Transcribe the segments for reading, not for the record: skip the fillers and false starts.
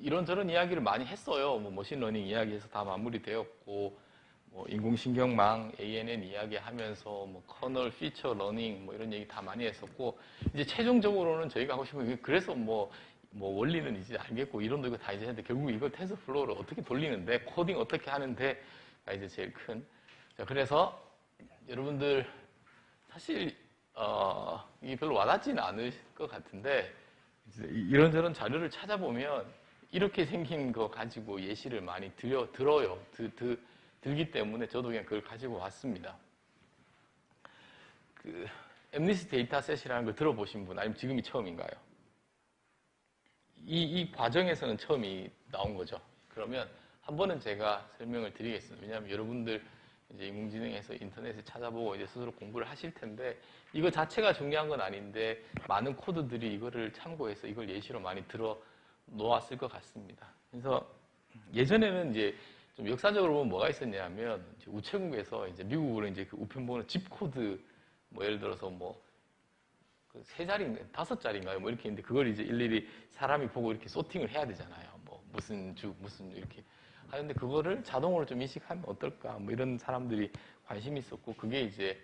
이런저런 이야기를 많이 했어요. 뭐 머신러닝 이야기해서 다 마무리되었고, 뭐 인공신경망, ANN 이야기하면서 뭐 커널 피처 러닝 뭐 이런 얘기 다 많이 했었고, 이제 최종적으로는 저희가 하고 싶은 게 그래서 뭐 원리는 이제 알겠고 이론도 이거 다 이제 했는데 결국 이걸 텐서플로우를 어떻게 돌리는데 코딩 어떻게 하는데가 이제 제일 큰. 자, 그래서 여러분들 사실 이게 별로 와닿지는 않을 것 같은데 이런저런 자료를 찾아보면 이렇게 생긴 거 가지고 예시를 많이 들어요. 들기 때문에 저도 그냥 그걸 가지고 왔습니다. 그 엠니스 데이터셋이라는 걸 들어보신 분 아니면 지금이 처음인가요? 이 과정에서는 처음이 나온 거죠. 그러면 한 번은 제가 설명을 드리겠습니다. 왜냐하면 여러분들 이제 인공지능에서 인터넷에 찾아보고 이제 스스로 공부를 하실 텐데 이거 자체가 중요한 건 아닌데 많은 코드들이 이거를 참고해서 이걸 예시로 많이 들어 놓았을 것 같습니다. 그래서 예전에는 이제 좀 역사적으로 보면 뭐가 있었냐면 우체국에서 이제 미국으로 이제 그 우편번호 집 코드 뭐 예를 들어서 뭐 세 자리인가, 5자리인가요? 뭐 이렇게 있는데 그걸 이제 일일이 사람이 보고 이렇게 소팅을 해야 되잖아요. 뭐 무슨 주, 무슨 이렇게 하는데 그거를 자동으로 좀 인식하면 어떨까? 뭐 이런 사람들이 관심이 있었고 그게 이제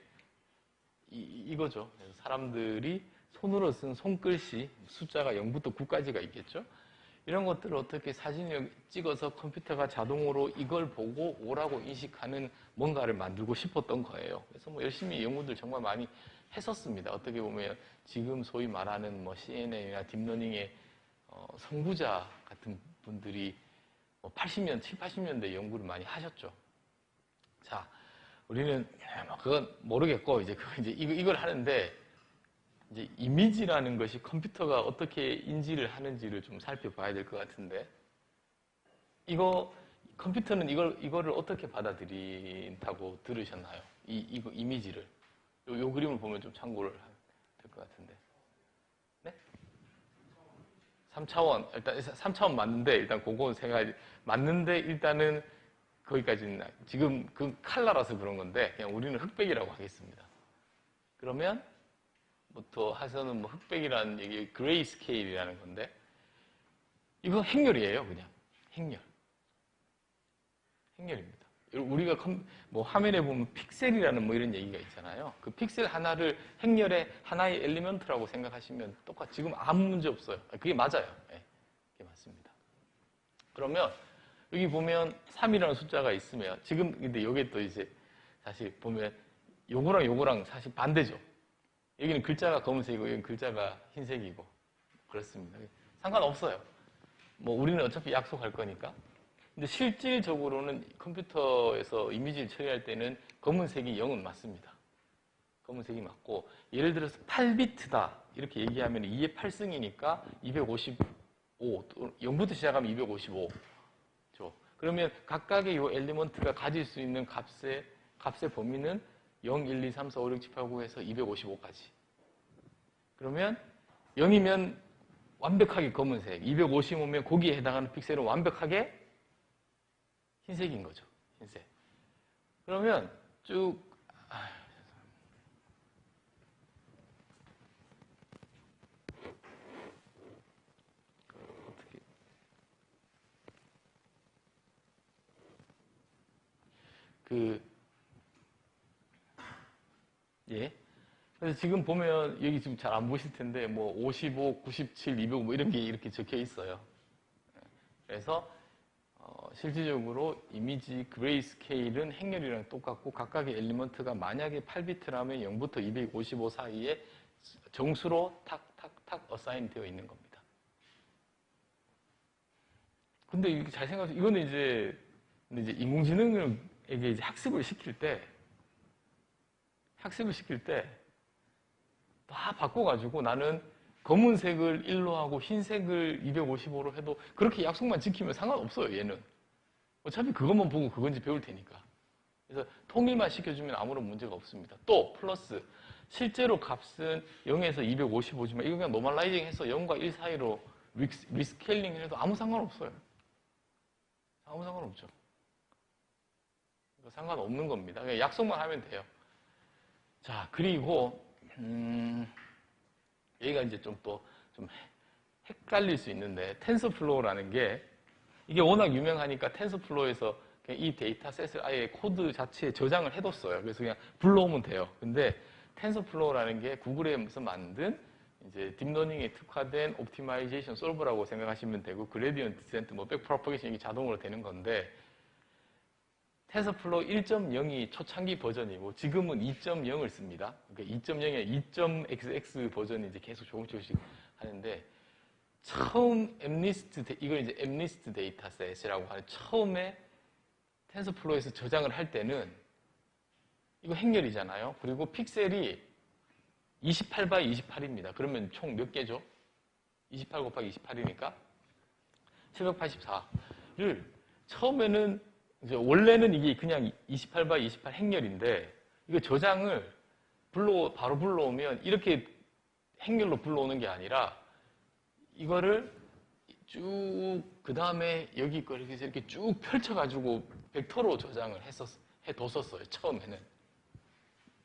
이거죠. 그래서 사람들이 손으로 쓴 손글씨 숫자가 0부터 9까지가 있겠죠. 이런 것들을 어떻게 사진을 찍어서 컴퓨터가 자동으로 이걸 보고 오라고 인식하는 뭔가를 만들고 싶었던 거예요. 그래서 뭐 열심히 연구들 정말 많이 했었습니다. 어떻게 보면 지금 소위 말하는 뭐 CNN이나 딥러닝의 선구자 같은 분들이 7, 80년대 연구를 많이 하셨죠. 자, 우리는 그건 모르겠고 이제 이걸 하는데 이제 이미지라는 것이 컴퓨터가 어떻게 인지를 하는지를 좀 살펴봐야 될 것 같은데 컴퓨터는 이거를 어떻게 받아들인다고 들으셨나요? 이거 이미지를 요 그림을 보면 좀 참고를 될 것 같은데 네? 3차원 일단 3차원 맞는데 일단 그거 세 가지 맞는데 일단은 거기까지는 지금 그 칼라라서 그런 건데 그냥 우리는 흑백이라고 하겠습니다. 그러면 부터 해서는 뭐 흑백이라는 얘기, 그레이 스케일이라는 건데 이거 행렬이에요, 그냥 행렬입니다. 우리가 뭐 화면에 보면 픽셀이라는 뭐 이런 얘기가 있잖아요. 그 픽셀 하나를 행렬의 하나의 엘리먼트라고 생각하시면 똑같이 지금 아무 문제 없어요. 그게 맞아요. 네, 그게 맞습니다. 그러면 여기 보면 3이라는 숫자가 있으면 지금 근데 여기 또 이제 사실 보면 요거랑 사실 반대죠. 여기는 글자가 검은색이고 여기는 글자가 흰색이고 그렇습니다. 상관없어요. 뭐 우리는 어차피 약속할 거니까. 근데 실질적으로는 컴퓨터에서 이미지를 처리할 때는 검은색이 0은 맞습니다. 검은색이 맞고 예를 들어서 8비트다 이렇게 얘기하면 2의 8승이니까 255 0부터 시작하면 255 그러면 각각의 이 엘리먼트가 가질 수 있는 값의 범위는 0, 1, 2, 3, 4, 5, 6, 7, 8, 9에서 255까지. 그러면 0이면 완벽하게 검은색, 255면 거기에 해당하는 픽셀은 완벽하게 흰색인 거죠. 흰색. 그러면 쭉 예. 그래서 지금 보면 여기 지금 잘 안 보실 텐데 뭐 55, 97, 200 뭐 이런 게 이렇게 적혀 있어요. 그래서 실질적으로 이미지 그레이스케일은 행렬이랑 똑같고 각각의 엘리먼트가 만약에 8비트라면 0부터 255 사이에 정수로 탁탁탁 어사인 되어 있는 겁니다. 근데 이렇게 잘 생각해서 이거는 이제 인공지능에게 이제 학습을 시킬 때 다 바꿔가지고 나는 검은색을 1로 하고 흰색을 255로 해도 그렇게 약속만 지키면 상관없어요, 얘는. 어차피 그것만 보고 그건지 배울 테니까. 그래서 통일만 시켜주면 아무런 문제가 없습니다. 또 플러스 실제로 값은 0에서 255지만 이거 그냥 노멀라이징 해서 0과 1 사이로 리스케일링 해도 아무 상관없어요. 아무 상관없죠. 상관없는 겁니다. 그냥 약속만 하면 돼요. 자, 그리고 여기가 이제 좀 헷갈릴 수 있는데 텐서플로우라는 게 이게 워낙 유명하니까 텐서플로우에서 그냥 이 데이터셋을 아예 코드 자체에 저장을 해뒀어요. 그래서 그냥 불러오면 돼요. 근데 텐서플로우라는 게 구글에서 만든 이제 딥러닝에 특화된 옵티마이제이션 솔버라고 생각하시면 되고 그레디언트 디센트, 뭐 백프로퍼게이션 이게 자동으로 되는 건데 텐서플로우 1.0이 초창기 버전이 뭐 지금은 2.0을 씁니다. 그러니까 2.0에 2.xx 버전이 이제 계속 조금씩 하는데 처음 이걸 이제 엠니스트 데이터셋이라고 하는 처음에 텐서플로우에서 저장을 할 때는 이거 행렬이잖아요. 그리고 픽셀이 28 x 28입니다. 그러면 총 몇 개죠? 28 곱하기 28이니까 784를 처음에는 이제 원래는 이게 그냥 28 x 28 행렬인데 이거 저장을 바로 불러오면 이렇게 행렬로 불러오는 게 아니라 이거를 쭉 그 다음에 여기 거 이렇게 쭉 펼쳐가지고 벡터로 저장을 해뒀었어요. 처음에는.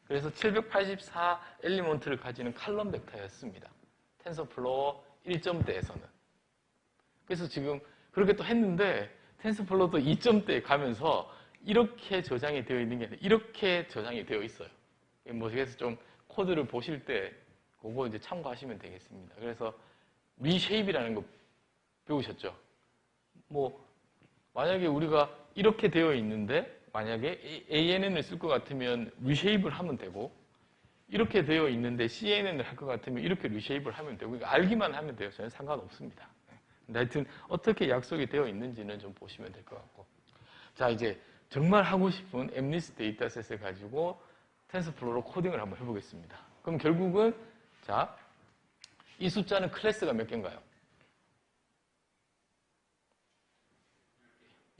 그래서 784 엘리먼트를 가지는 칼럼 벡터였습니다. 텐서플로우 1점대에서는. 그래서 지금 그렇게 또 했는데 텐서플로우도 2점대에 가면서 이렇게 저장이 되어 있는 게 아니라 이렇게 저장이 되어 있어요. 뭐 그래서 좀 코드를 보실 때 그거 이제 참고하시면 되겠습니다. 그래서 리쉐입이라는 거 배우셨죠? 뭐 만약에 우리가 이렇게 되어 있는데 만약에 ANN을 쓸 것 같으면 리쉐입을 하면 되고 이렇게 되어 있는데 CNN을 할 것 같으면 이렇게 리쉐입을 하면 되고 그러니까 알기만 하면 돼요. 전혀 상관없습니다. 근데 하여튼 어떻게 약속이 되어 있는지는 좀 보시면 될 것 같고 자 이제 정말 하고 싶은 엠니스 데이터셋을 가지고 텐서플로우로 코딩을 한번 해보겠습니다. 그럼 결국은 자 이 숫자는 클래스가 몇 개인가요?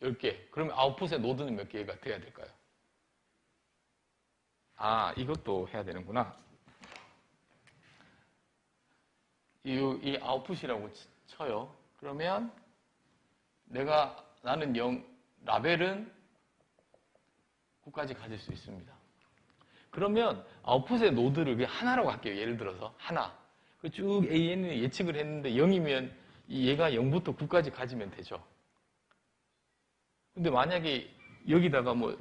10개. 그러면 아웃풋의 노드는 몇 개가 돼야 될까요? 아, 이것도 해야 되는구나. 이 아웃풋이라고 쳐요. 그러면 나는 라벨은 9까지 가질 수 있습니다. 그러면 아웃풋의 노드를 그냥 하나라고 할게요. 예를 들어서 하나. 쭉 AN을 예측을 했는데 0이면 얘가 0부터 9까지 가지면 되죠. 근데 만약에 여기다가 뭘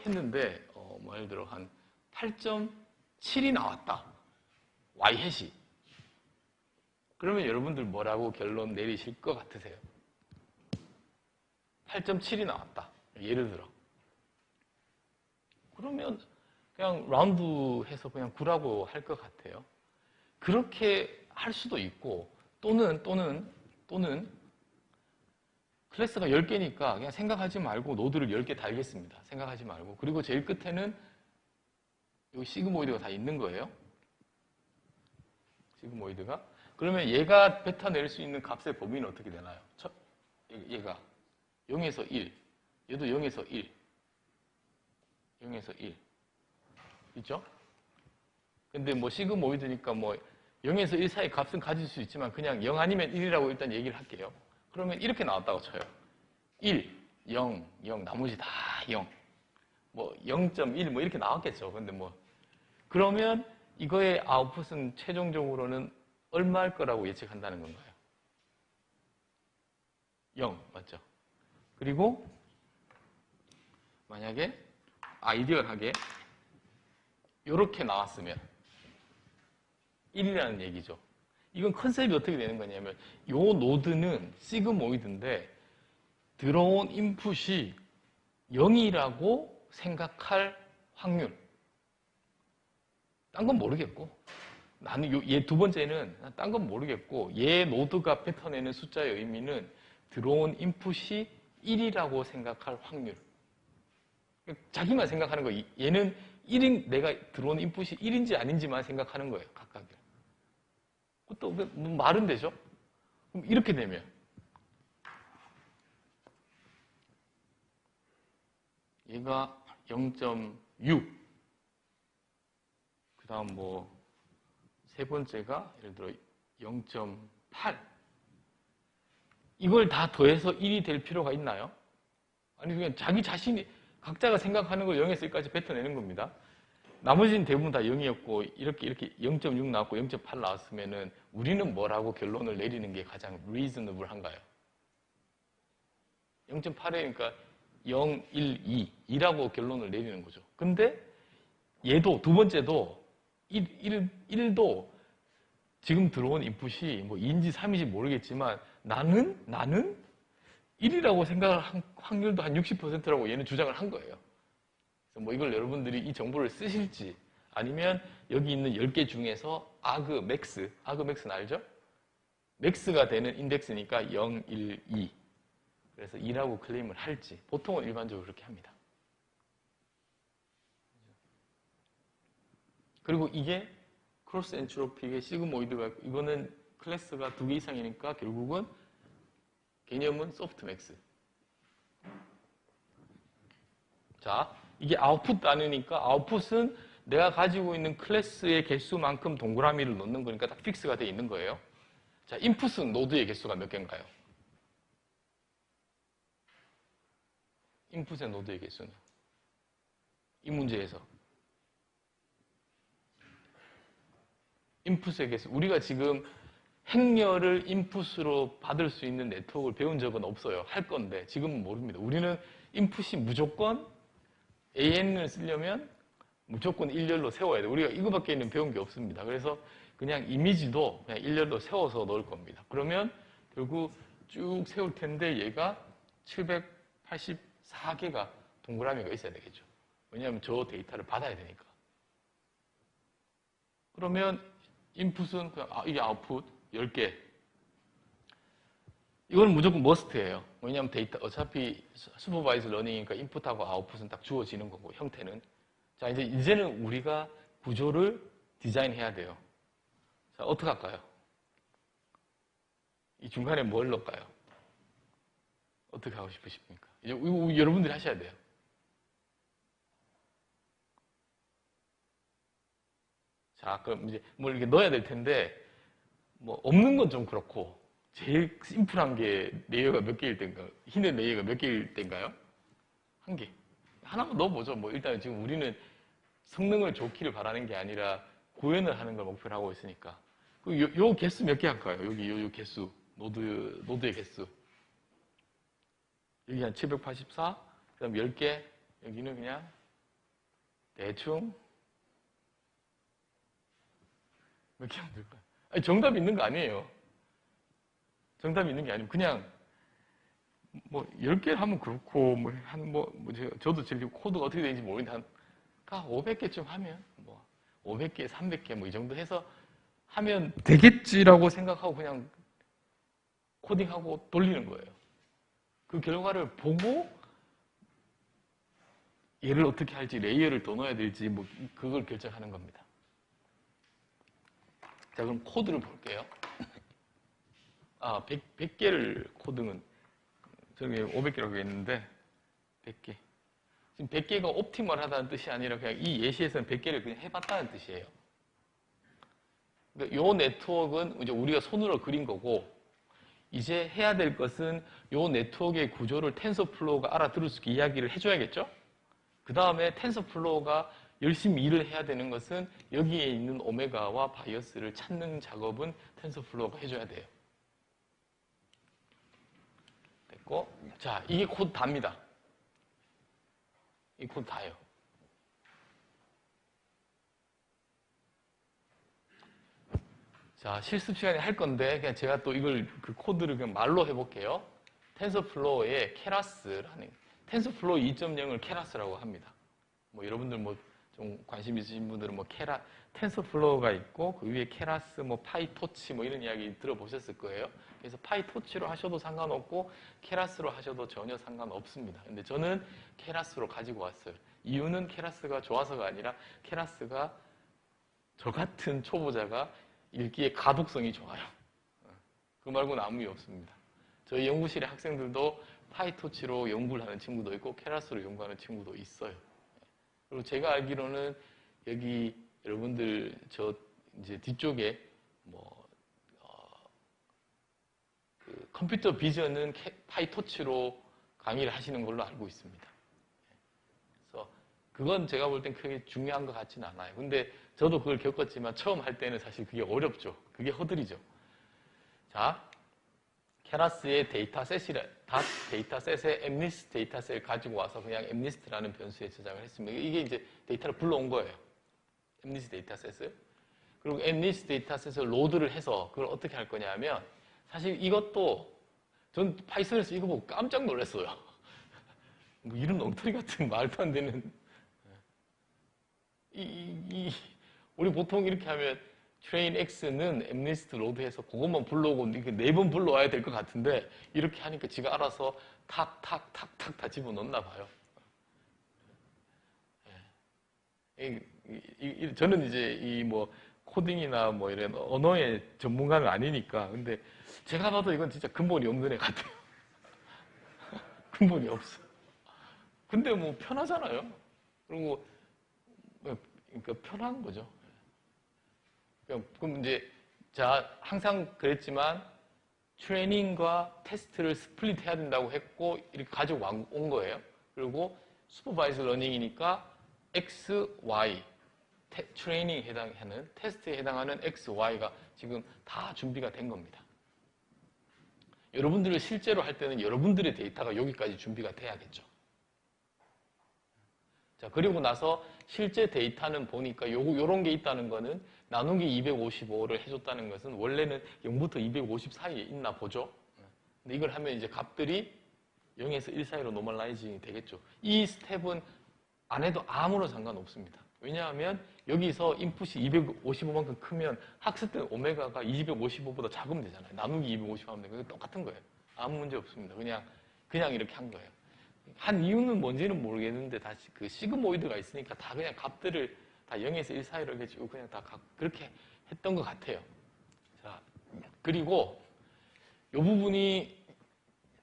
했는데 뭐 예를 들어 한 8.7이 나왔다. Y-햇이. 그러면 여러분들 뭐라고 결론 내리실 것 같으세요? 8.7이 나왔다. 예를 들어. 그러면 그냥 라운드 해서 그냥 9라고 할 것 같아요. 그렇게 할 수도 있고 또는 클래스가 10개니까 그냥 생각하지 말고 노드를 10개 달겠습니다. 생각하지 말고. 그리고 제일 끝에는 여기 시그모이드가 다 있는 거예요. 시그모이드가. 그러면 얘가 뱉어낼 수 있는 값의 범위는 어떻게 되나요? 얘가 0에서 1. 얘도 0에서 1. 0에서 1. 있죠? 근데 뭐 시그모이드니까 뭐 0에서 1 사이 값은 가질 수 있지만 그냥 0 아니면 1이라고 일단 얘기를 할게요. 그러면 이렇게 나왔다고 쳐요. 1, 0, 0, 나머지 다 0. 뭐 0.1 뭐 이렇게 나왔겠죠. 근데 뭐 그러면 이거의 아웃풋은 최종적으로는 얼마일 거라고 예측한다는 건가요? 0, 맞죠? 그리고 만약에 아이디얼하게 이렇게 나왔으면 1이라는 얘기죠. 이건 컨셉이 어떻게 되는 거냐면 이 노드는 시그모이드인데 들어온 인풋이 0이라고 생각할 확률. 딴 건 모르겠고 나는 얘 두 번째는 딴 건 모르겠고 얘 노드가 뱉어내는 숫자의 의미는 들어온 인풋이 1이라고 생각할 확률. 자기만 생각하는 거예요. 얘는 1인 내가 들어온 인풋이 1인지 아닌지만 생각하는 거예요. 각각이. 또 말은 되죠? 그럼 이렇게 되면 얘가 0.6 그 다음 뭐 세 번째가 예를 들어 0.8 이걸 다 더해서 1이 될 필요가 있나요? 아니 그냥 자기 자신이 각자가 생각하는 걸 0에서 1까지 뱉어내는 겁니다. 나머지는 대부분 다 0이었고 이렇게 0.6 나왔고 0.8 나왔으면은 우리는 뭐라고 결론을 내리는 게 가장 reasonable한가요? 0.8이니까 0, 1, 2, 2라고 결론을 내리는 거죠. 근데 얘도 두 번째도 1도 지금 들어온 인풋이 뭐 2인지 3인지 모르겠지만 나는 1이라고 생각할 확률도 한 60%라고 얘는 주장을 한 거예요. 그래서 뭐 이걸 여러분들이 이 정보를 쓰실지 아니면 여기 있는 10개 중에서 아그맥스는 알죠? 맥스가 되는 인덱스니까 0, 1, 2 그래서 2라고 클레임을 할지 보통은 일반적으로 그렇게 합니다. 그리고 이게 크로스 엔트로피의 시그모이드가 있고 이거는 클래스가 2개 이상이니까 결국은 개념은 소프트맥스. 자, 이게 아웃풋 단위니까 아웃풋은 내가 가지고 있는 클래스의 개수만큼 동그라미를 넣는 거니까 딱 픽스가 되어 있는 거예요. 자, 인풋은 노드의 개수가 몇 개인가요? 인풋의 노드의 개수는 이 문제에서 인풋의 개수 우리가 지금 행렬을 인풋으로 받을 수 있는 네트워크를 배운 적은 없어요. 할 건데 지금은 모릅니다. 우리는 인풋이 무조건 AN을 쓰려면 무조건 일렬로 세워야 돼요. 우리가 이거밖에 있는 배운 게 없습니다. 그래서 그냥 이미지도 그냥 일렬로 세워서 넣을 겁니다. 그러면 결국 쭉 세울 텐데 얘가 784개가 동그라미가 있어야 되겠죠. 왜냐하면 저 데이터를 받아야 되니까. 그러면 인풋은 그냥 이게 아웃풋 10개. 이건 무조건 머스트예요. 왜냐하면 데이터 어차피 슈퍼바이즈 러닝이니까 인풋하고 아웃풋은 딱 주어지는 거고 형태는. 자 이제는 우리가 구조를 디자인해야 돼요. 자 어떻게 할까요? 이 중간에 뭘 넣을까요? 어떻게 하고 싶으십니까? 이거 여러분들이 하셔야 돼요. 자 그럼 이제 뭘 이렇게 넣어야 될 텐데 뭐 없는 건 좀 그렇고 제일 심플한 게 레이어가 몇 개일 때인가요? 히든 레이어가 몇 개일 때인가요? 한 개. 하나만 넣어보죠. 뭐 일단 지금 우리는 성능을 좋기를 바라는 게 아니라 구현을 하는 걸 목표로 하고 있으니까. 요 개수 몇 개 할까요? 여기 요 개수. 노드의 개수. 여기 한 784, 그 다음 10개. 여기는 그냥 대충 몇 개 하면 될까요? 아니, 정답이 있는 거 아니에요. 정답이 있는 게 아니고 그냥 뭐 10개 하면 그렇고 저도 지금 코드가 어떻게 되는지 모르는데 한 500개쯤 하면 뭐 500개, 300개 뭐 이 정도 해서 하면 되겠지라고 생각하고 그냥 코딩하고 돌리는 거예요. 그 결과를 보고 얘를 어떻게 할지 레이어를 더 넣어야 될지 뭐 그걸 결정하는 겁니다. 자 그럼 코드를 볼게요. 100개를 코딩은 저기 500개라고 했는데 100개. 지금 100개가 옵티멀하다는 뜻이 아니라 그냥 이 예시에서는 100개를 그냥 해봤다는 뜻이에요. 그러니까 이 네트워크는 이제 우리가 손으로 그린 거고 이제 해야 될 것은 이 네트워크의 구조를 텐서플로우가 알아들을 수 있게 이야기를 해줘야겠죠? 그 다음에 텐서플로우가 열심히 일을 해야 되는 것은 여기에 있는 오메가와 바이어스를 찾는 작업은 텐서플로우가 해줘야 돼요. 됐고, 자, 이게 코드 답니다. 이 코드 다예요. 자, 실습 시간에 할 건데, 그냥 제가 또 이걸, 그 코드를 그냥 말로 해볼게요. 텐서플로우의 케라스라는, 텐서플로우 2.0을 케라스라고 합니다. 뭐, 여러분들 뭐, 좀 관심 있으신 분들은 뭐, 텐서플로우가 있고, 그 위에 케라스, 뭐, 파이토치, 뭐, 이런 이야기 들어보셨을 거예요. 그래서 파이토치로 하셔도 상관없고, 케라스로 하셔도 전혀 상관없습니다. 근데 저는 케라스로 가지고 왔어요. 이유는 케라스가 좋아서가 아니라, 케라스가 저 같은 초보자가 읽기에 가독성이 좋아요. 그 말고는 아무 이유 없습니다. 저희 연구실의 학생들도 파이토치로 연구를 하는 친구도 있고 케라스로 연구하는 친구도 있어요. 그리고 제가 알기로는 여기 여러분들 저 이제 뒤쪽에 그 컴퓨터 비전은 파이토치로 강의를 하시는 걸로 알고 있습니다. 그래서 그건 제가 볼 땐 크게 중요한 것 같지는 않아요. 근데 저도 그걸 겪었지만 처음 할 때는 사실 그게 어렵죠. 그게 허들이죠. 자, 케라스의 데이터셋에 엠니스트 데이터셋을 가지고 와서 그냥 엠니스트라는 변수에 저장을 했습니다. 이게 이제 데이터를 불러온 거예요. 엠니스트 데이터셋을. 그리고 엠니스트 데이터셋을 로드를 해서 그걸 어떻게 할 거냐면 사실 이것도 전 파이썬에서 이거 보고 깜짝 놀랐어요. 뭐 이런 엉터리 같은 말도 안 되는 우리 보통 이렇게 하면 train x는 엠니스트 로드해서 그것만 불러오고 이렇게 4번 불러와야 될 것 같은데 이렇게 하니까 지가 알아서 탁탁탁탁 다 집어넣나 봐요. 저는 이제 이 뭐 코딩이나 뭐 이런 언어의 전문가는 아니니까 근데 제가 봐도 이건 진짜 근본이 없는 애 같아요. 근본이 없어. 근데 뭐 편하잖아요. 그리고 그러니까 편한 거죠. 그럼 이제 자 항상 그랬지만 트레이닝과 테스트를 스플릿 해야 된다고 했고 이렇게 가지고 온 거예요. 그리고 슈퍼바이즈 러닝이니까 X, Y 트레이닝에 해당하는 테스트에 해당하는 X, Y가 지금 다 준비가 된 겁니다. 여러분들을 실제로 할 때는 여러분들의 데이터가 여기까지 준비가 돼야겠죠. 자, 그리고 나서 실제 데이터는 보니까 요런 게 있다는 거는 나누기 255를 해줬다는 것은 원래는 0부터 250 사이에 있나 보죠. 근데 이걸 하면 이제 값들이 0에서 1 사이로 노멀라이징이 되겠죠. 이 스텝은 안 해도 아무런 상관없습니다. 왜냐하면 여기서 인풋이 255만큼 크면 학습 때 오메가가 255보다 작으면 되잖아요. 나누기 250 하면 되고 똑같은 거예요. 아무 문제 없습니다. 그냥 이렇게 한 거예요. 한 이유는 뭔지는 모르겠는데 다시 그 시그모이드가 있으니까 다 그냥 값들을 다 0에서 1 사이로 해주고 그냥 다 그렇게 했던 것 같아요. 자, 그리고 이 부분이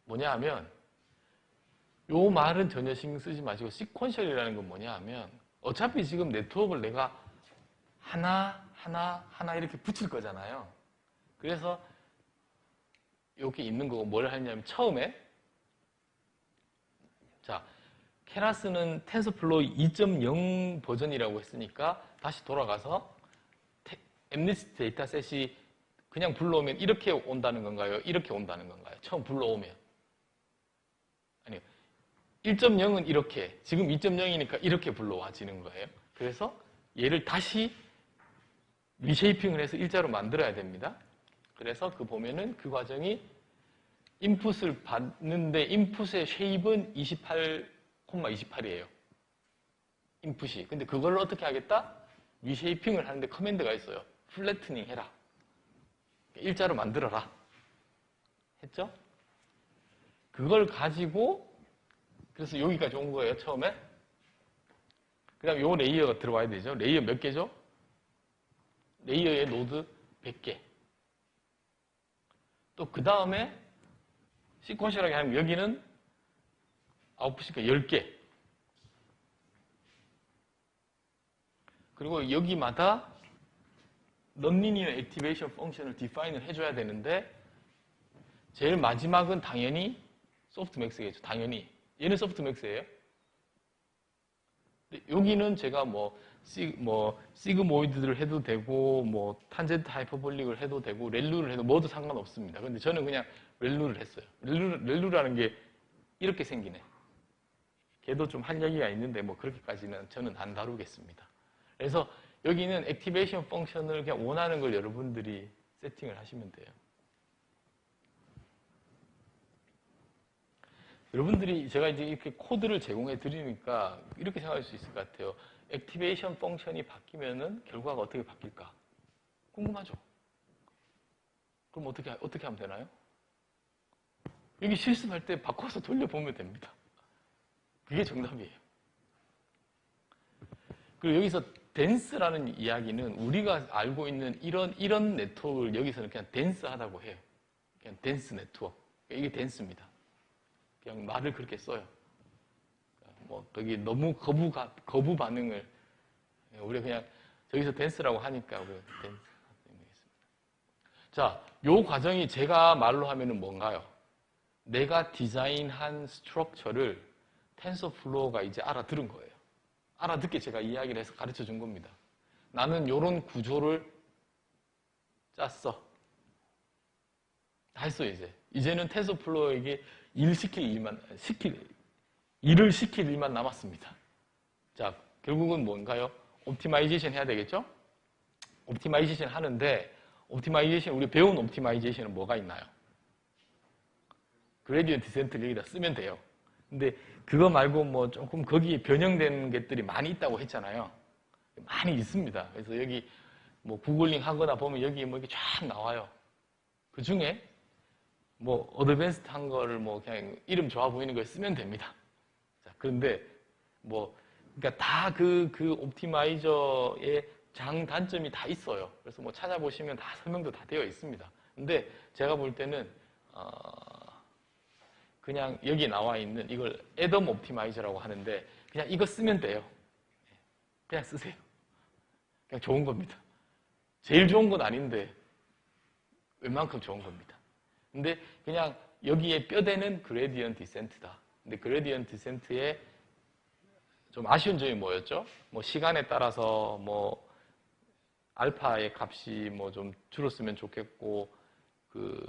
뭐냐 하면 요 말은 전혀 신경 쓰지 마시고 시퀀셜이라는 건 뭐냐 하면 어차피 지금 네트워크를 내가 하나 이렇게 붙일 거잖아요. 그래서 여기 있는 거고 뭘 하냐면 처음에 자, 케라스는 텐서플로우 2.0 버전이라고 했으니까 다시 돌아가서 엠니스트 데이터셋이 그냥 불러오면 이렇게 온다는 건가요? 이렇게 온다는 건가요? 처음 불러오면. 아니요. 1.0은 이렇게, 지금 2.0이니까 이렇게 불러와지는 거예요. 그래서 얘를 다시 리쉐이핑을 해서 일자로 만들어야 됩니다. 그래서 그 보면은 그 과정이 인풋을 받는데 인풋의 쉐입은 28,28이에요. 인풋이. 근데 그걸 어떻게 하겠다? 리쉐이핑을 하는데 커맨드가 있어요. 플래트닝 해라. 일자로 만들어라. 했죠? 그걸 가지고 그래서 여기까지 온 거예요. 처음에. 그 다음에 요 레이어가 들어와야 되죠. 레이어 몇 개죠? 레이어의 노드 100개. 또 그 다음에 시퀀셜하게 하면 여기는 아웃풋이니까 10개. 그리고 여기마다 런닝이나 액티베이션 펑션을 디파인을 해줘야 되는데 제일 마지막은 당연히 소프트맥스겠죠. 당연히. 얘는 소프트맥스예요. 여기는 제가 시그모이드를 해도 되고 뭐 탄젠트 하이퍼볼릭을 해도 되고 렐루를 해도 뭐도 상관없습니다. 근데 저는 그냥 렐루를 했어요. 렐루라는 게 이렇게 생기네. 걔도 좀 할 얘기가 있는데 뭐 그렇게까지는 저는 안 다루겠습니다. 그래서 여기는 액티베이션 펑션을 그냥 원하는 걸 여러분들이 세팅을 하시면 돼요. 여러분들이 제가 이제 이렇게 코드를 제공해 드리니까 이렇게 생각할 수 있을 것 같아요. 액티베이션 펑션이 바뀌면은 결과가 어떻게 바뀔까? 궁금하죠? 그럼 어떻게 하면 되나요? 여기 실습할 때 바꿔서 돌려보면 됩니다. 그게 정답이에요. 그리고 여기서 댄스라는 이야기는 우리가 알고 있는 이런 네트워크를 여기서는 그냥 댄스하다고 해요. 그냥 댄스 네트워크. 이게 댄스입니다. 그냥 말을 그렇게 써요. 뭐 거기 너무 거부 반응을 우리가 그냥 저기서 댄스라고 하니까 우리가 댄스. 자, 요 과정이 제가 말로 하면은 뭔가요? 내가 디자인한 스트럭처를 텐서플로우가 이제 알아들은 거예요. 알아듣게 제가 이야기를 해서 가르쳐 준 겁니다. 나는 이런 구조를 짰어. 다 했어요, 이제. 이제는 텐서플로어에게 일을 시킬 일만 남았습니다. 자, 결국은 뭔가요? 옵티마이제이션 해야 되겠죠? 옵티마이제이션 하는데, 우리 배운 옵티마이제이션은 뭐가 있나요? 그레디언트 디센트를 여기다 쓰면 돼요. 근데 그거 말고 뭐 조금 거기에 변형되는 것들이 많이 있다고 했잖아요. 많이 있습니다. 그래서 여기 뭐 구글링 하거나 보면 여기 뭐 이렇게 쫙 나와요. 그 중에 뭐 어드밴스드 한 거를 뭐 그냥 이름 좋아 보이는 걸 쓰면 됩니다. 자, 그런데 뭐 그러니까 다 그 옵티마이저의 장단점이 다 있어요. 그래서 뭐 찾아보시면 다 설명도 다 되어 있습니다. 근데 제가 볼 때는 그냥 여기 나와 있는 이걸 애덤 옵티마이저라고 하는데 그냥 이거 쓰면 돼요. 그냥 쓰세요. 그냥 좋은 겁니다. 제일 좋은 건 아닌데 웬만큼 좋은 겁니다. 근데 그냥 여기에 뼈대는 그레디언트 디센트다. 근데 그레디언트 디센트의 좀 아쉬운 점이 뭐였죠? 뭐 시간에 따라서 뭐 알파의 값이 뭐 좀 줄었으면 좋겠고 그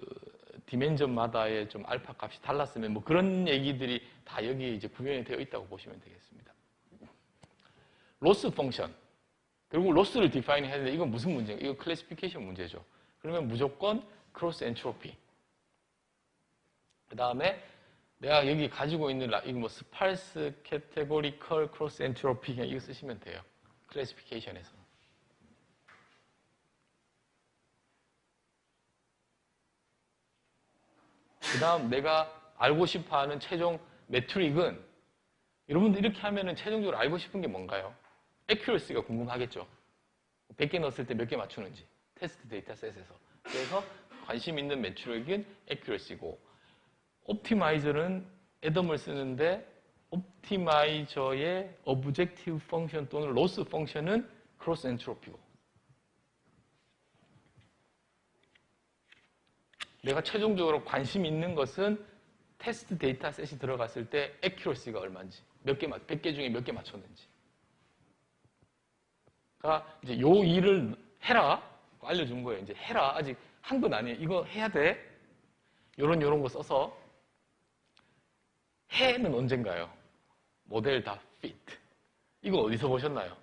디멘전마다의 좀 알파 값이 달랐으면 뭐 그런 얘기들이 다 여기에 이제 구현이 되어 있다고 보시면 되겠습니다. 로스 펑션. 결국 로스를 디파인 해야 되는데 이건 무슨 문제인가? 이거 클래시피케이션 문제죠. 그러면 무조건 크로스 엔트로피. 그 다음에 내가 여기 가지고 있는 이거 뭐 스팔스 캐테고리컬 크로스 엔트로피 그냥 이거 쓰시면 돼요. 클래시피케이션에서. 그 다음 내가 알고 싶어하는 최종 매트릭은 여러분들 이렇게 하면은 최종적으로 알고 싶은 게 뭔가요? 액큐러시가 궁금하겠죠. 100개 넣었을 때 몇 개 맞추는지 테스트 데이터셋에서. 그래서 관심 있는 매트릭은 액큐러시고 옵티마이저는 애덤을 쓰는데 옵티마이저의 오브젝티브 펑션 또는 로스 펑션은 크로스 엔트로피고 내가 최종적으로 관심 있는 것은 테스트 데이터셋이 들어갔을 때 액큐러시가 얼마인지 100개 중에 몇 개 맞췄는지 가 이제 요 일을 해라 알려준 거예요. 이제 해라. 아직 한 건 아니에요. 이거 해야 돼. 요런 거 써서 해는 언젠가요? 모델 다 fit. 이거 어디서 보셨나요?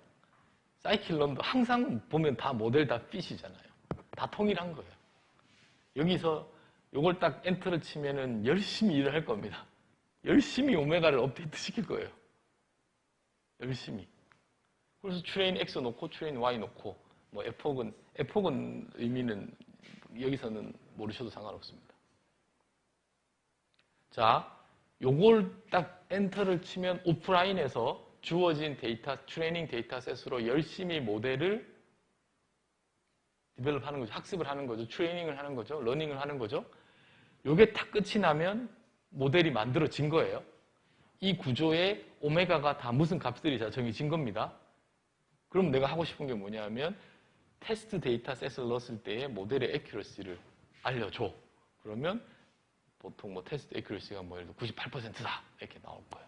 사이클론도 항상 보면 다 모델 다 fit이잖아요. 다 통일한 거예요. 여기서 요걸 딱 엔터를 치면은 열심히 일을 할 겁니다. 열심히 오메가를 업데이트 시킬 거예요. 열심히. 그래서 트레인 X 놓고 트레인 Y 놓고 뭐 F옥은 의미는 여기서는 모르셔도 상관없습니다. 자, 요걸 딱 엔터를 치면 오프라인에서 주어진 데이터, 트레이닝 데이터셋으로 열심히 모델을 디벨롭 하는 거죠. 학습을 하는 거죠. 트레이닝을 하는 거죠. 러닝을 하는 거죠. 요게 다 끝이 나면 모델이 만들어진 거예요. 이 구조에 오메가가 다 무슨 값들이 다 정해진 겁니다. 그럼 내가 하고 싶은 게 뭐냐면 테스트 데이터셋을 넣었을 때의 모델의 액큐러시를 알려줘. 그러면 보통 뭐 테스트 액큐러시가 뭐 예를 들어 98%다 이렇게 나올 거예요.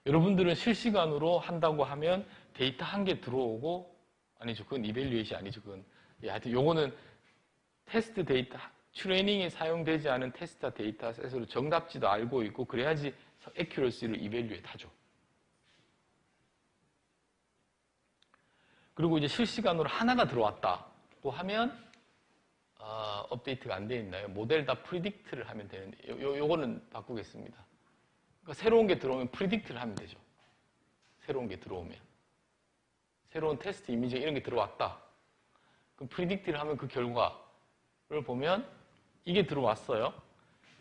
여러분들은 실시간으로 한다고 하면 데이터 한 개 들어오고 아니죠. 그건 이밸류에이션이 아니죠. 그건 하여튼 요거는 테스트 데이터 트레이닝에 사용되지 않은 테스트 데이터셋으로 정답지도 알고 있고 그래야지 액큐러시를 이밸류에 타죠. 그리고 이제 실시간으로 하나가 들어왔다고 하면 업데이트가 안 돼 있나요? 모델 다 프리딕트를 하면 되는데 요거는 바꾸겠습니다. 그러니까 새로운 게 들어오면 프리딕트를 하면 되죠. 새로운 게 들어오면. 새로운 테스트 이미지 이런 게 들어왔다. 그럼 프리딕트를 하면 그 결과를 보면 이게 들어왔어요.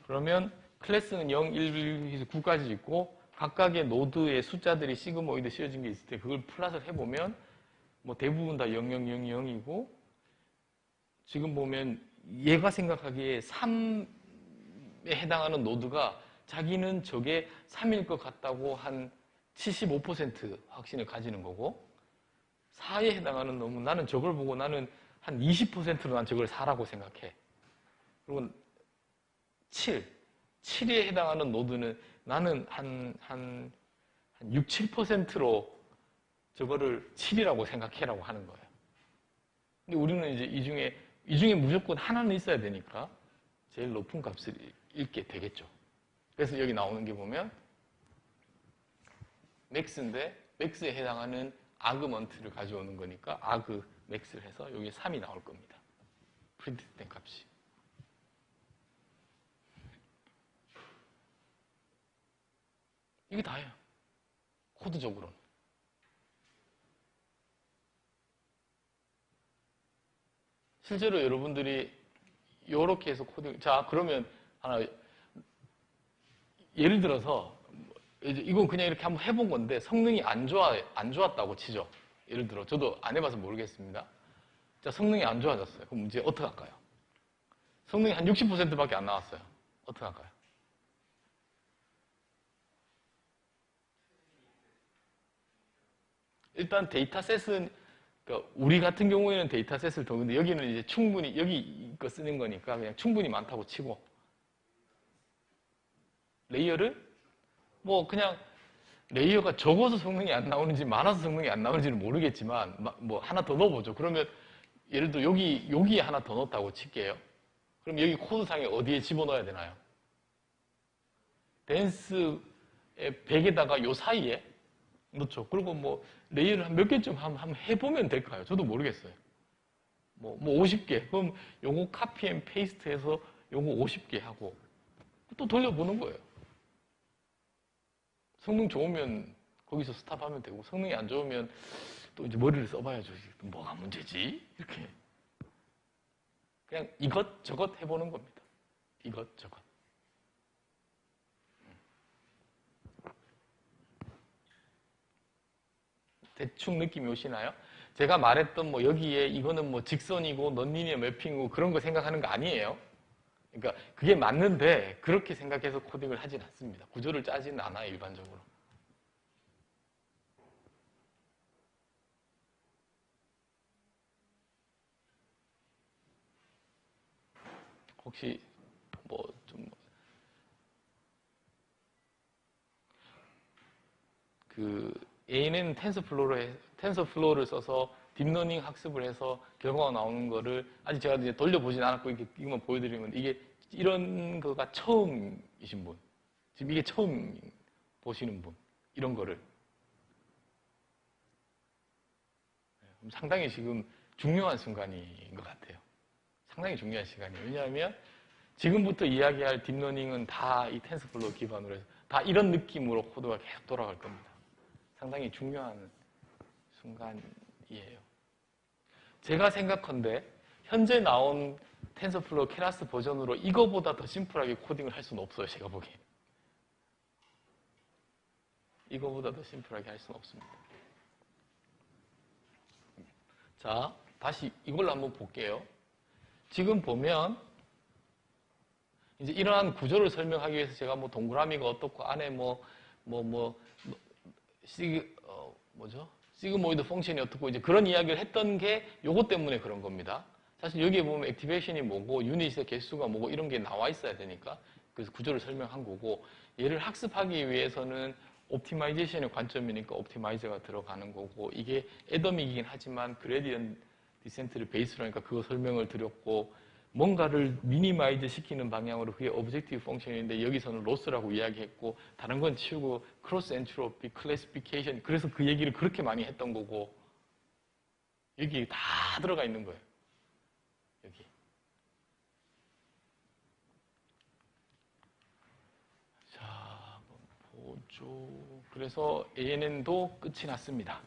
그러면 클래스는 0, 1, 9까지 있고 각각의 노드의 숫자들이 시그모이드 씌워진 게 있을 때 그걸 플롯을 해보면 뭐 대부분 다 0, 0, 0, 0이고 지금 보면 얘가 생각하기에 3에 해당하는 노드가 자기는 저게 3일 것 같다고 한 75% 확신을 가지는 거고 4에 해당하는 놈은 나는 저걸 보고 나는 한 20%로 난 저걸 4라고 생각해. 그리고 7, 7에 해당하는 노드는 나는 한 6, 7%로 저거를 7이라고 생각해라고 하는 거예요. 근데 우리는 이제 이 중에 무조건 하나는 있어야 되니까 제일 높은 값을 읽게 되겠죠. 그래서 여기 나오는 게 보면 맥스인데 맥스에 해당하는 아그먼트를 가져오는 거니까 아그 맥스를 해서 여기 3이 나올 겁니다. 프린트된 값이. 이게 다예요. 코드적으로는. 실제로 여러분들이 이렇게 해서 코딩, 자, 그러면 하나, 예를 들어서, 이건 그냥 이렇게 한번 해본 건데 성능이 안 좋았다고 치죠. 예를 들어, 저도 안 해봐서 모르겠습니다. 자, 성능이 안 좋아졌어요. 그럼 이제 어떻게 할까요? 성능이 한 60%밖에 안 나왔어요. 어떻게 할까요? 일단 데이터셋은, 그러니까 우리 같은 경우에는 데이터셋을 더, 근데 여기는 이제 충분히, 여기 거 쓰는 거니까 그냥 충분히 많다고 치고, 레이어를? 뭐 그냥 레이어가 적어서 성능이 안 나오는지 많아서 성능이 안 나오는지는 모르겠지만, 뭐 하나 더 넣어보죠. 그러면 예를 들어 여기에 하나 더 넣었다고 칠게요. 그럼 여기 코드상에 어디에 집어넣어야 되나요? 댄스의 100에다가 요 사이에 넣죠. 그리고 뭐 레이어를 한 몇 개쯤 한번 해보면 될까요? 저도 모르겠어요. 뭐 50개. 그럼 요거 카피 앤 페이스트 해서 요거 50개 하고 또 돌려보는 거예요. 성능 좋으면 거기서 스탑하면 되고 성능이 안 좋으면 또 이제 머리를 써봐야죠. 뭐가 문제지? 이렇게. 그냥 이것저것 해보는 겁니다. 이것저것. 대충 느낌이 오시나요? 제가 말했던 뭐 여기에 이거는 뭐 직선이고 넌리니어 매핑이고 그런 거 생각하는 거 아니에요. 그러니까 그게 맞는데 그렇게 생각해서 코딩을 하진 않습니다. 구조를 짜지는 않아요, 일반적으로. 혹시 뭐 좀 그 ANN 텐서플로우를 써서 딥러닝 학습을 해서 결과가 나오는 거를 아직 제가 이제 돌려보진 않았고 이것만 보여드리면 이게 이런 거가 처음이신 분, 지금 이게 처음 보시는 분, 이런 거를 상당히 지금 중요한 순간인 것 같아요. 상당히 중요한 시간이에요. 왜냐하면 지금부터 이야기할 딥러닝은 다 이 텐서플로우 기반으로 해서 다 이런 느낌으로 코드가 계속 돌아갈 겁니다. 상당히 중요한 순간이에요. 제가 생각컨대 현재 나온 텐서플로우 케라스 버전으로 이거보다 더 심플하게 코딩을 할 수는 없어요. 제가 보기엔. 이거보다 더 심플하게 할 수는 없습니다. 자, 다시 이걸로 한번 볼게요. 지금 보면 이제 이러한 구조를 설명하기 위해서 제가 뭐 동그라미가 어떻고 안에 시그모이드 펑션이 어떻고 이제 그런 이야기를 했던 게 요거 때문에 그런 겁니다. 사실 여기에 보면 액티베이션이 뭐고 유닛의 개수가 뭐고 이런 게 나와 있어야 되니까 그래서 구조를 설명한 거고 얘를 학습하기 위해서는 옵티마이제이션의 관점이니까 옵티마이저가 들어가는 거고 이게 애덤이긴 하지만 그레디언트 디센트를 베이스로 하니까 그거 설명을 드렸고 뭔가를 미니마이즈 시키는 방향으로 그게 오브젝티브 펑션인데 여기서는 로스라고 이야기했고 다른 건 치우고 크로스 엔트로피, 클래시피케이션 그래서 그 얘기를 그렇게 많이 했던 거고 여기 다 들어가 있는 거예요. 여기. 자, 한번 보죠. 그래서 ANN도 끝이 났습니다.